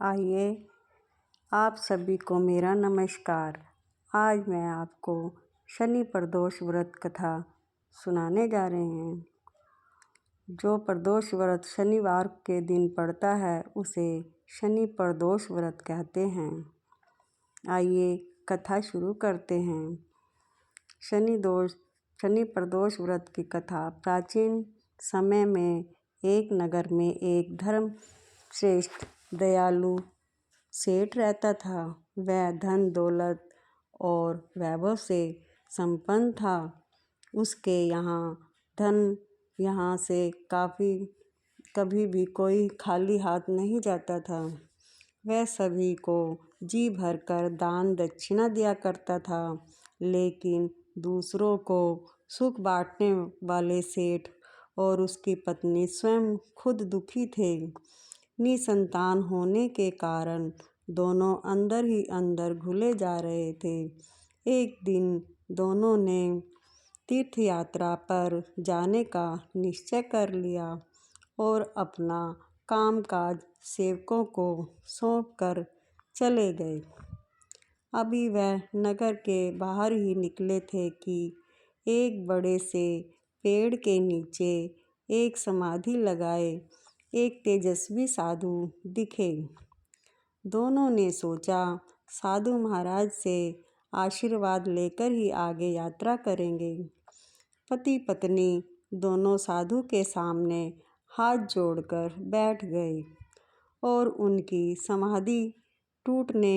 आइए, आप सभी को मेरा नमस्कार। आज मैं आपको शनि प्रदोष व्रत कथा सुनाने जा रहे हैं। जो प्रदोष व्रत शनिवार के दिन पड़ता है उसे शनि प्रदोष व्रत कहते हैं। आइए कथा शुरू करते हैं। शनि प्रदोष व्रत की कथा। प्राचीन समय में एक नगर में एक धर्मश्रेष्ठ दयालु सेठ रहता था। वह धन दौलत और वैभव से संपन्न था। उसके यहाँ से कभी भी कोई खाली हाथ नहीं जाता था। वह सभी को जी भर कर दान दक्षिणा दिया करता था, लेकिन दूसरों को सुख बांटने वाले सेठ और उसकी पत्नी स्वयं खुद दुखी थे। निसंतान होने के कारण दोनों अंदर ही अंदर घुले जा रहे थे। एक दिन दोनों ने तीर्थ यात्रा पर जाने का निश्चय कर लिया और अपना कामकाज सेवकों को सौंप कर चले गए। अभी वह नगर के बाहर ही निकले थे कि एक बड़े से पेड़ के नीचे एक समाधि लगाए एक तेजस्वी साधु दिखे। दोनों ने सोचा, साधु महाराज से आशीर्वाद लेकर ही आगे यात्रा करेंगे। पति पत्नी दोनों साधु के सामने हाथ जोड़कर बैठ गए और उनकी समाधि टूटने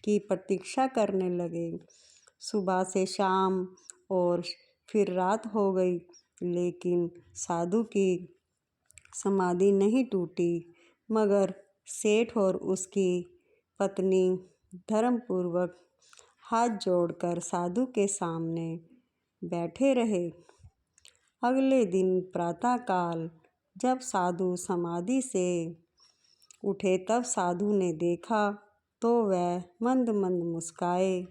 की प्रतीक्षा करने लगे। सुबह से शाम और फिर रात हो गई, लेकिन साधु की समाधि नहीं टूटी। मगर सेठ और उसकी पत्नी धर्मपूर्वक हाथ जोड़कर साधु के सामने बैठे रहे। अगले दिन प्रातःकाल जब साधु समाधि से उठे तब साधु ने देखा तो वह मंद मंद मुस्काए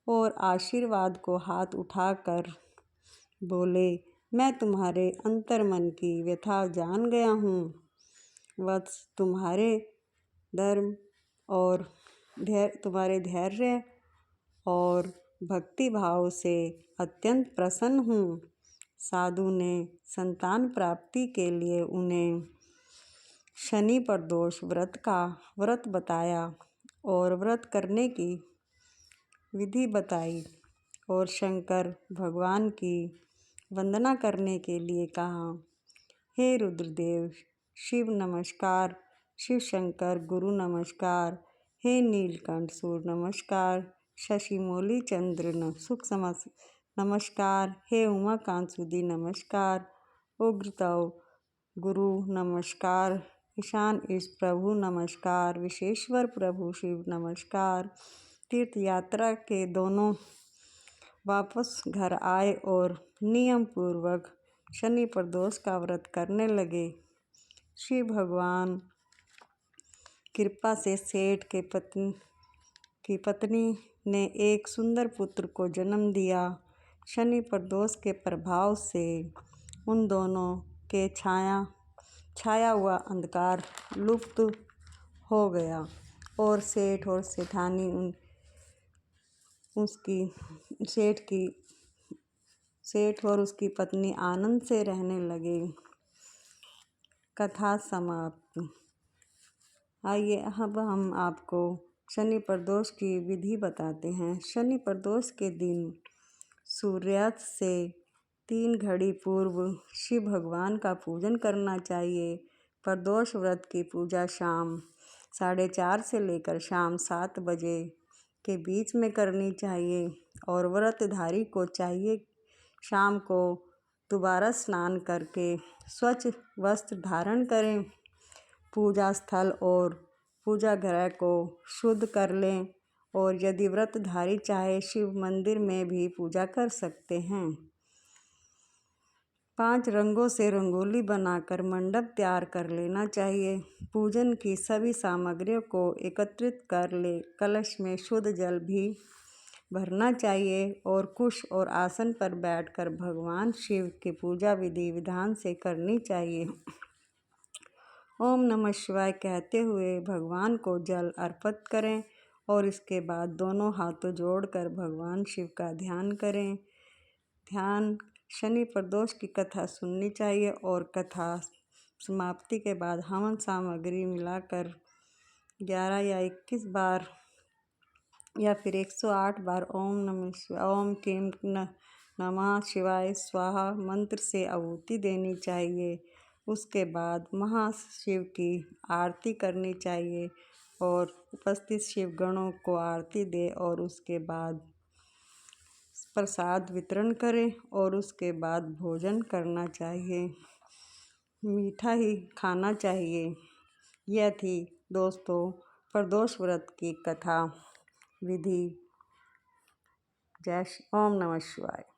और आशीर्वाद को हाथ उठाकर बोले, मैं तुम्हारे अंतर्मन की व्यथा जान गया हूँ। वत्स, तुम्हारे धर्म और तुम्हारे धैर्य और भक्ति भाव से अत्यंत प्रसन्न हूँ। साधु ने संतान प्राप्ति के लिए उन्हें शनि प्रदोष व्रत बताया और व्रत करने की विधि बताई और शंकर भगवान की वंदना करने के लिए कहा। हे रुद्रदेव शिव नमस्कार, शिव शंकर गुरु नमस्कार, हे नीलकंठ सूर्य नमस्कार, शशिमौली चंद्र सुख नमस्कार, हे उमाकांत सुदी नमस्कार, उग्रतव गुरु नमस्कार, ईशान ईश प्रभु नमस्कार, विशेश्वर प्रभु शिव नमस्कार। तीर्थ यात्रा के दोनों वापस घर आए और नियम पूर्वक शनि प्रदोष का व्रत करने लगे। शिव भगवान कृपा से सेठ की पत्नी ने एक सुंदर पुत्र को जन्म दिया। शनि प्रदोष के प्रभाव से उन दोनों के छाया हुआ अंधकार लुप्त हो गया और सेठ और सेठानी सेठ और उसकी पत्नी आनंद से रहने लगे। कथा समाप्त। आइए अब हम आपको शनि प्रदोष की विधि बताते हैं। शनि प्रदोष के दिन सूर्यास्त से 3 घड़ी पूर्व शिव भगवान का पूजन करना चाहिए। प्रदोष व्रत की पूजा शाम 4:30 से लेकर शाम 7 बजे के बीच में करनी चाहिए और व्रतधारी को चाहिए शाम को दोबारा स्नान करके स्वच्छ वस्त्र धारण करें, पूजा स्थल और पूजा गृह को शुद्ध कर लें और यदि व्रतधारी चाहे शिव मंदिर में भी पूजा कर सकते हैं। 5 रंगों से रंगोली बनाकर मंडप तैयार कर लेना चाहिए। पूजन की सभी सामग्रियों को एकत्रित कर ले। कलश में शुद्ध जल भी भरना चाहिए और कुश और आसन पर बैठकर भगवान शिव की पूजा विधि विधान से करनी चाहिए। ओम नमः शिवाय कहते हुए भगवान को जल अर्पित करें और इसके बाद दोनों हाथों जोड़कर भगवान शिव का ध्यान करें। ध्यान शनि प्रदोष की कथा सुननी चाहिए और कथा समाप्ति के बाद हवन सामग्री मिलाकर 11 या 21 बार या फिर 108 बार ओम नमः शिवाय ओम क्लीं नमः शिवाय स्वाहा मंत्र से आहुति देनी चाहिए। उसके बाद महाशिव की आरती करनी चाहिए और उपस्थित शिव गणों को आरती दे और उसके बाद प्रसाद वितरण करें और उसके बाद भोजन करना चाहिए, मीठा ही खाना चाहिए। यह थी दोस्तों प्रदोष व्रत की कथा विधि। जय ओम नमः शिवाय।